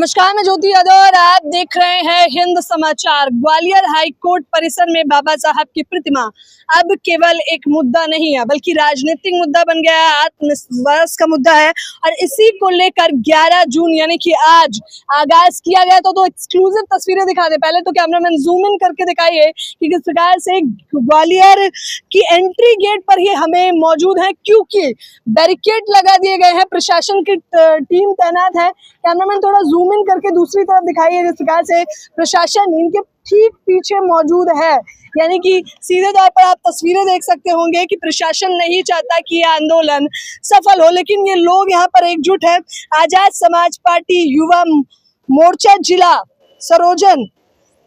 नमस्कार, मैं ज्योति यादव और आप देख रहे हैं हिंद समाचार। ग्वालियर हाई कोर्ट परिसर में बाबा साहब की प्रतिमा अब केवल एक मुद्दा नहीं है बल्कि राजनीतिक मुद्दा बन गया है, आत्मविश्वास का मुद्दा है। और इसी को लेकर 11 जून यानी कि आज आगाज किया गया। तो एक्सक्लूसिव तस्वीरें दिखा दे। पहले तो कैमरामैन जूम इन करके दिखाइए कि किस प्रकार से ग्वालियर की एंट्री गेट पर ही हमें मौजूद है, क्योंकि बैरिकेड लगा दिए गए हैं, प्रशासन की टीम तैनात है। कैमरामैन थोड़ा जूम इन करके दूसरी तरफ दिखाइए जिस प्रकार से प्रशासन इनके ठीक पीछे मौजूद है। यानी कि सीधे तौर पर आप तस्वीरें देख सकते होंगे कि प्रशासन नहीं चाहता कि यह आंदोलन सफल हो, लेकिन ये लोग यहाँ पर एकजुट है। आजाद समाज पार्टी युवा मोर्चा जिला सरोजन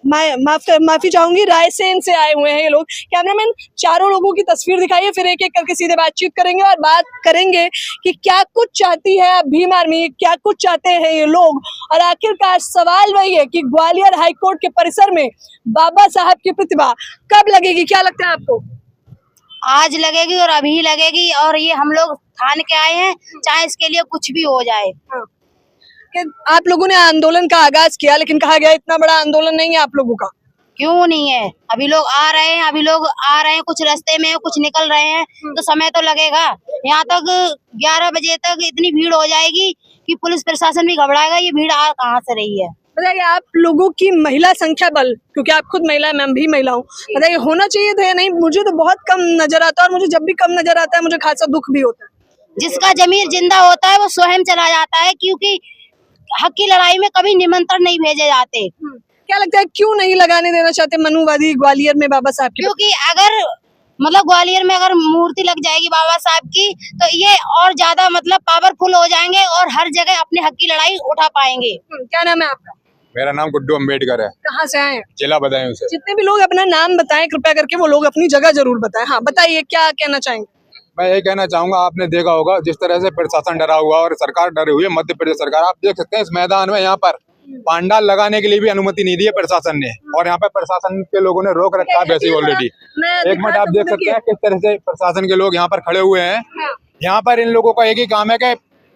माफी चाहूंगी रायसेन से आए हुए हैं ये लोग। कैमरामैन चारों लोगों की तस्वीर दिखाइए, फिर एक एक करके सीधे बातचीत करेंगे और बात करेंगे कि क्या कुछ चाहती है भीम आर्मी, क्या कुछ चाहते हैं ये लोग। और आखिरकार सवाल वही है कि ग्वालियर हाईकोर्ट के परिसर में बाबा साहब की प्रतिमा कब लगेगी, क्या लगता है आपको? आज लगेगी और अभी लगेगी, और ये हम लोग ठान के आए हैं, चाहे इसके लिए कुछ भी हो जाए। आप लोगों ने आंदोलन का आगाज किया, लेकिन कहा गया इतना बड़ा आंदोलन नहीं है आप लोगों का। क्यों नहीं है? अभी लोग आ रहे हैं, कुछ रास्ते में, कुछ निकल रहे हैं, तो समय तो लगेगा। यहाँ तक 11 बजे तक इतनी भीड़ हो जाएगी कि पुलिस प्रशासन भी घबराएगा। ये भीड़ आ कहाँ से रही है? बताइए, आप लोगों की महिला संख्या बल, क्योंकि आप खुद महिला है, मैं भी महिला हूँ, बताइए होना चाहिए था या नहीं? मुझे तो बहुत कम नजर आता है, और मुझे जब भी कम नजर आता है मुझे खासा दुख भी होता है। जिसका जमीर जिंदा होता है वो स्वयं चला जाता है, क्योंकि हक की लड़ाई में कभी निमंत्रण नहीं भेजे जाते। क्या लगता है क्यों नहीं लगाने देना चाहते मनुवादी ग्वालियर में बाबा साहब की? क्योंकि अगर ग्वालियर में अगर मूर्ति लग जाएगी बाबा साहब की, तो ये और ज्यादा पावरफुल हो जाएंगे और हर जगह अपने हक की लड़ाई उठा पाएंगे। क्या नाम है आपका? मेरा नाम गुड्डू अम्बेडकर है। कहाँ से आए हैं? जिला बदायूं से। जितने भी लोग अपना नाम बताएं कृपया करके, वो लोग अपनी जगह जरूर बताएं। हाँ बताइए, क्या कहना चाहेंगे? मैं यही कहना चाहूंगा, आपने देखा होगा जिस तरह से प्रशासन डरा हुआ और सरकार डरी हुई है, मध्य प्रदेश सरकार। आप देख सकते हैं इस मैदान में यहाँ पर पांडाल लगाने के लिए भी अनुमति नहीं दी है प्रशासन ने, और यहाँ पे प्रशासन के लोगों ने रोक रखा है वैसे ही ऑलरेडी। एक मिनट, आप देख सकते हैं किस तरह से प्रशासन के लोग यहाँ पर खड़े हुए हैं। यहाँ पर इन लोगों का एक ही काम है कि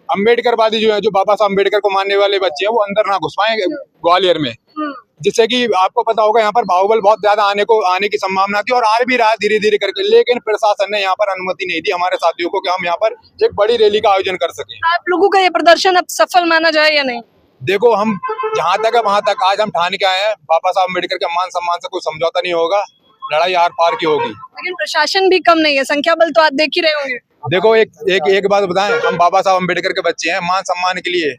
अम्बेडकरवादी जो है, जो बाबा साहब अम्बेडकर को मानने वाले बच्चे हैं, वो अंदर ना घुस पाए ग्वालियर में। जिससे कि आपको पता होगा यहाँ पर बाहुबल बहुत ज्यादा आने की संभावना थी, और आ भी रहा है धीरे धीरे करके, लेकिन प्रशासन ने यहाँ पर अनुमति नहीं दी हमारे साथियों को कि हम यहाँ पर एक बड़ी रैली का आयोजन कर सके। आप लोगों का ये प्रदर्शन अब सफल माना जाए या नहीं? देखो, हम जहाँ तक है वहां तक आज हम ठान के आए हैं, बाबा साहब अम्बेडकर के मान सम्मान से कोई समझौता नहीं होगा, लड़ाई आर पार की होगी। लेकिन प्रशासन भी कम नहीं है, संख्या बल तो आप देख ही रहे होंगे। देखो, एक बात बताएं, हम बाबा साहब अम्बेडकर के बच्चे हैं, मान सम्मान के लिए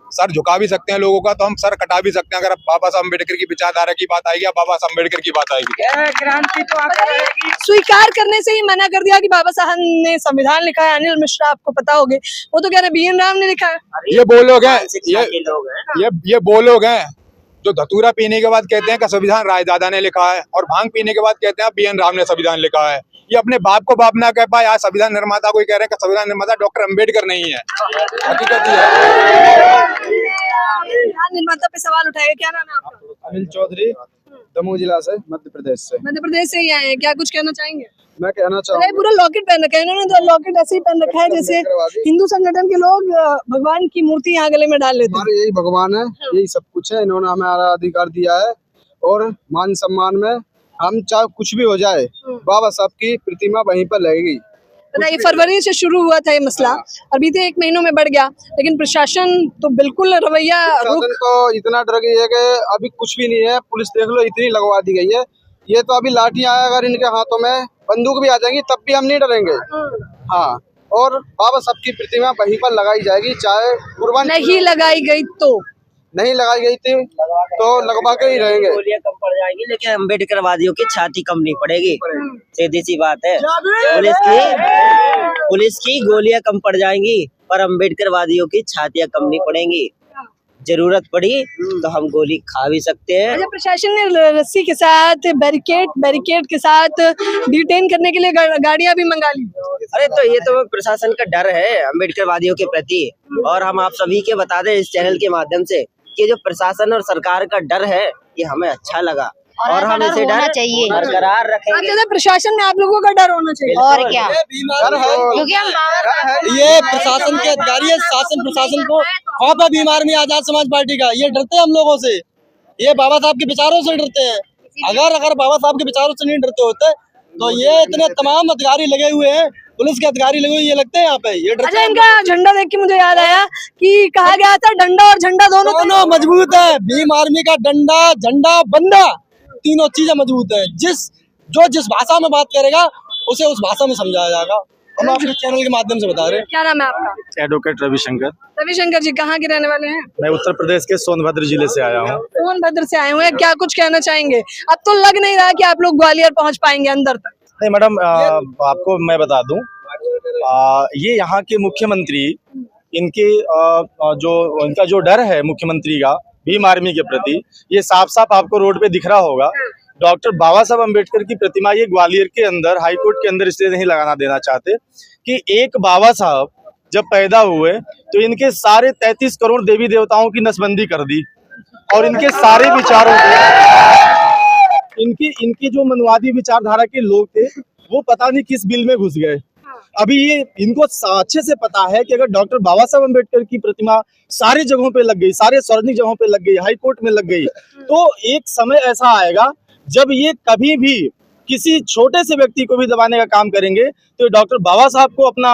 सर झुका भी सकते हैं लोगों का, तो हम सर कटा भी सकते हैं अगर बाबा साहब अम्बेडकर की विचारधारा की बात आएगी या बाबा साहब अम्बेडकर की बात आएगी। क्रांति तो स्वीकार करने से ही मना कर दिया कि बाबा साहब ने संविधान लिखा है। अनिल मिश्रा आपको पता होगा, वो तो कह रहे BN राव ने लिखा है। ये वो लोग हैं, ये वो लोग हैं जो धतूरा पीने के बाद कहते हैं कि संविधान रायदादा ने लिखा है, और भांग पीने के बाद कहते हैं BN राव ने संविधान लिखा है। ये अपने बाप को बाप ना कह पाए, आज संविधान निर्माता को कह रहे हैं कि संविधान निर्माता डॉक्टर अम्बेडकर नहीं है। हकीकत ही है। निर्माता पे सवाल उठाएगा। क्या नाम है आपका? अनिल चौधरी, दमोह जिला से, मध्य प्रदेश से ही आए हैं। क्या कुछ कहना चाहेंगे? मैं कहना चाहूँगा, पूरा लॉकेट पहन रखा है इन्होंने, तो लॉकेट ऐसे ही पहन रखा है जैसे हिंदू संगठन के लोग भगवान की मूर्ति यहाँ गले में डाल लेते हैं। हमारे यही भगवान है, यही सब कुछ है। इन्होंने हमारा अधिकार दिया है, और मान सम्मान में हम चाहे कुछ भी हो जाए, बाबा साहब की प्रतिमा वहीं पर लगेगी। ये फरवरी से शुरू हुआ था ये मसला, और बीते 1 महीनों में बढ़ गया, लेकिन प्रशासन तो बिल्कुल रवैया को इतना डर गई है कि अभी कुछ भी नहीं है। पुलिस देख लो, इतनी लगवा दी गई है। ये तो अभी लाठियां अगर इनके हाथों में बंदूक भी आ जाएंगी तब भी हम नहीं डरेंगे। हाँ, और बाबा साहब की प्रतिमा वहीं पर लगाई जाएगी, चाहे कुर्बानी नहीं लगाई गई तो नहीं लगाई गई थी तो लगवा के ही रहेंगे। गोलियां कम पड़ जाएंगी, लेकिन अम्बेडकरवादियों की छाती कम नहीं पड़ेगी। सीधी सी बात है, पुलिस की गोलियां कम पड़ जाएंगी, पर अम्बेडकरवादियों की छातियां कम नहीं पड़ेंगी। जरूरत पड़ी तो हम गोली खा भी सकते हैं। अच्छा, प्रशासन ने रस्सी के साथ बैरिकेड के साथ डिटेन करने के लिए गाड़ियां भी मंगा ली। अरे तो ये तो प्रशासन का डर है अम्बेडकरवादियों के प्रति, और हम आप सभी के बता दें इस चैनल के माध्यम से कि जो प्रशासन और सरकार का डर है, ये हमें अच्छा लगा। और हम इसे होना डर चाहिए। बरकरार आप रखेंगे। जैसे प्रशासन में आप लोगों का डर होना चाहिए। और क्या, डर है। क्योंकि हम ये प्रशासन के अधिकारी है, शासन प्रशासन को खौफ है बीमार में आजाद समाज पार्टी का। ये डरते हैं हम लोगों से, ये बाबा साहब के विचारों से डरते हैं। अगर बाबा साहब के विचारों से नहीं डरते होते तो ये इतने तमाम अधिकारी लगे हुए हैं, पुलिस के अधिकारी लगे हुए, ये लगते हैं यहाँ पे, ये डरते अच्छा, हैं। इनका झंडा देख के मुझे याद आया कि कहा गया था डंडा और झंडा दोनों दोनों मजबूत है। भीम आर्मी का डंडा, झंडा, बंदा, तीनों चीजें मजबूत है। जिस भाषा में बात करेगा उसे उस भाषा में समझाया जाएगा। हम आपके चैनल के माध्यम से बता रहे हैं। क्या नाम है आपका? एडवोकेट रविशंकर। रविशंकर जी कहाँ के रहने वाले हैं? मैं उत्तर प्रदेश के सोनभद्र जिले से आया हूँ। सोनभद्र से आए हुए हैं, क्या कुछ कहना चाहेंगे? अब तो लग नहीं रहा कि आप लोग ग्वालियर पहुंच पाएंगे अंदर तक। नहीं मैडम, आपको मैं बता दूं, ये यहाँ के मुख्यमंत्री, इनके इनका जो डर है मुख्यमंत्री का भीम आर्मी के प्रति, ये साफ साफ आपको रोड पे दिख रहा होगा। डॉक्टर बाबा साहब अम्बेडकर की प्रतिमा ये ग्वालियर के अंदर, हाई कोर्ट के अंदर इसलिए नहीं लगाना देना चाहते कि एक बाबा साहब जब पैदा हुए तो इनके सारे 33 करोड़ देवी देवताओं की नसबंदी कर दी और इनके सारे विचारों को, इनकी जो मनुवादी विचारधारा के लोग थे वो पता नहीं किस बिल में घुस गए। अभी ये इनको अच्छे से पता है कि अगर डॉक्टर बाबा साहब अम्बेडकर की प्रतिमा सारी जगहों पे लग गई, सारे सार्वजनिक जगहों पे लग गई, हाई कोर्ट में लग गई, तो एक समय ऐसा आएगा जब ये कभी भी किसी छोटे से व्यक्ति को भी दबाने का काम करेंगे तो डॉक्टर बाबा साहब को अपना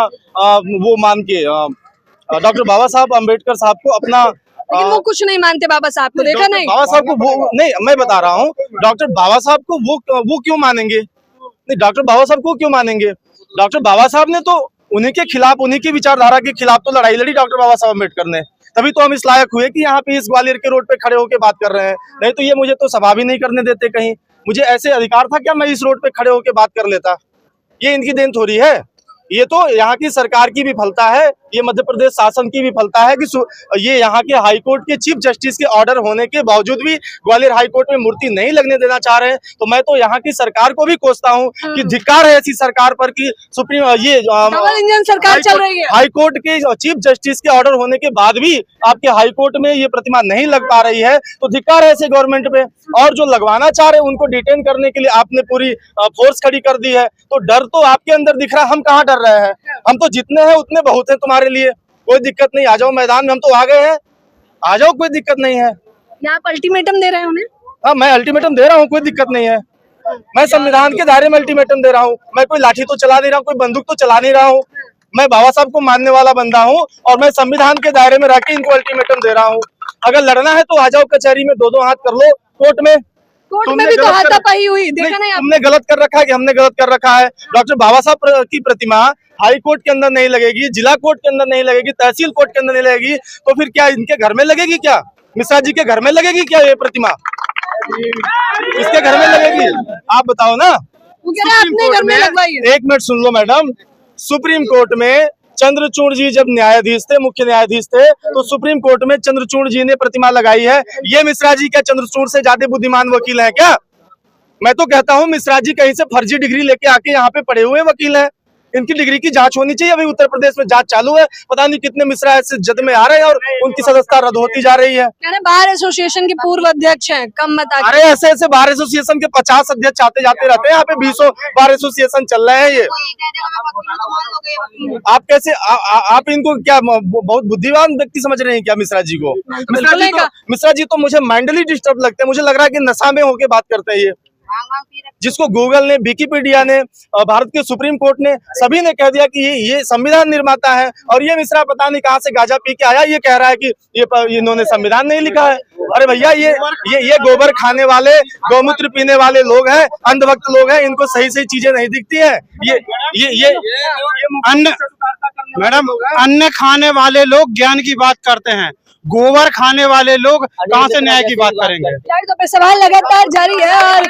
वो मान के, डॉक्टर बाबा साहब अम्बेडकर साहब को अपना, लेकिन वो कुछ नहीं मानते बाबा साहब को, देखा नहीं? बाबा साहब को वो नहीं, मैं बता रहा हूँ, डॉक्टर बाबा साहब को वो क्यों मानेंगे? नहीं, डॉक्टर बाबा साहब को क्यों मानेंगे? डॉक्टर बाबा साहब ने तो उन्हीं के खिलाफ, उन्हीं की विचारधारा के खिलाफ तो लड़ाई लड़ी डॉक्टर बाबा साहब अम्बेडकर ने, तभी तो हम इस लायक हुए कि यहाँ पे इस ग्वालियर के रोड पे खड़े होकर बात कर रहे हैं। नहीं तो ये मुझे तो सभा भी नहीं करने देते कहीं। मुझे ऐसे अधिकार था क्या मैं इस रोड पे खड़े होकर बात कर लेता? ये इनकी देन थोड़ी है, ये तो यहाँ की सरकार की विफलता है, ये मध्य प्रदेश शासन की विफलता है कि ये यहाँ के हाई कोर्ट के चीफ जस्टिस के ऑर्डर होने के बावजूद भी ग्वालियर हाई कोर्ट में मूर्ति नहीं लगने देना चाह रहे हैं। तो मैं तो यहाँ की सरकार को भी कोसता हूँ कि धिक्कार है ऐसी सरकार पर कि सुप्रीम डबल इंजन सरकार चल रही है। हाई कोर्ट के चीफ जस्टिस के ऑर्डर होने के बाद भी आपके हाई कोर्ट में ये प्रतिमा नहीं लग पा रही है, तो धिक्कार है ऐसे गवर्नमेंट पे। और जो लगवाना चाह रहे हैं उनको डिटेन करने के लिए आपने पूरी फोर्स खड़ी कर दी है, तो डर तो आपके अंदर दिख रहा है। हम कहाँ डर रहे हैं? हम तो जितने हैं उतने बहुत हैं तुम्हारे लिए, कोई दिक्कत नहीं, आ जाओ मैदान में, हम तो आ गए हैं, आ जाओ, कोई दिक्कत नहीं है। आप अल्टीमेटम दे रहे हैं उन्हें? हाँ, मैं अल्टीमेटम दे रहा हूँ, कोई दिक्कत नहीं है। मैं संविधान के दायरे में अल्टीमेटम दे रहा हूँ, मैं कोई लाठी तो चला नहीं रहा हूँ, कोई बंदूक तो चला नहीं रहा हूँ। मैं बाबा साहब को मानने वाला बंदा हूँ और मैं संविधान के दायरे में रह के इनको अल्टीमेटम दे रहा हूँ। अगर लड़ना है तो आ जाओ कचहरी में, दो हाथ कर लो कोर्ट में। कोर्ट में भी तो हाथापाई हुई, देखा नहीं? हमने गलत कर रखा है कि हमने गलत कर रखा है? डॉक्टर बाबा साहब की प्रतिमा हाई कोर्ट के अंदर नहीं लगेगी, जिला कोर्ट के अंदर नहीं लगेगी, तहसील कोर्ट के अंदर नहीं लगेगी, तो फिर क्या इनके घर में लगेगी? क्या मिश्रा जी के घर में लगेगी क्या ये प्रतिमा? इसके घर में लगेगी? आप बताओ ना। वो कह रहे हैं अपने घर में लगवाई है। एक मिनट सुन लो मैडम, सुप्रीम कोर्ट में चंद्रचूड़ जी जब न्यायाधीश थे, मुख्य न्यायाधीश थे, तो सुप्रीम कोर्ट में चंद्रचूड़ जी ने प्रतिमा लगाई है। ये मिश्रा जी क्या चंद्रचूड़ से ज्यादा बुद्धिमान वकील है क्या? मैं तो कहता हूँ मिश्रा जी कहीं से फर्जी डिग्री लेके आके यहाँ पे पढ़े हुए वकील हैं, इनकी डिग्री की जांच होनी चाहिए। अभी उत्तर प्रदेश में जांच चालू है, पता नहीं कितने मिश्रा ऐसे जद में आ रहे हैं और उनकी सदस्यता रद्द होती जा रही है। बार एसोसिएशन के पूर्व अध्यक्ष हैं, कम मत आके। अरे ऐसे बार एसोसिएशन के 50 अध्यक्ष आते जाते रहते हैं, यहाँ पे 20 बार एसोसिएशन चल रहे हैं। ये आप कैसे आप इनको क्या बहुत बुद्धिमान व्यक्ति समझ रहे हैं क्या मिश्रा जी को? मिश्रा जी तो मुझे मेंटली डिस्टर्ब लगते हैं, मुझे लग रहा है कि नशा में होके बात करते हैं ये। जिसको गूगल ने, विकिपीडिया ने, भारत के सुप्रीम कोर्ट ने, सभी ने कह दिया कि ये संविधान निर्माता है, और ये मिश्रा पता नहीं कहाँ से गांजा पी के आया, ये कह रहा है कि ये इन्होंने संविधान नहीं लिखा है। अरे भैया ये गोबर खाने वाले, गौमूत्र पीने वाले लोग हैं, अंधभक्त लोग हैं, इनको सही सही चीजें नहीं दिखती है। ये अन्न, मैडम, अन्न खाने वाले लोग ज्ञान की बात करते हैं, गोबर खाने वाले लोग कहाँ से न्याय की बात करेंगे? तो सवाल लगातार जारी है और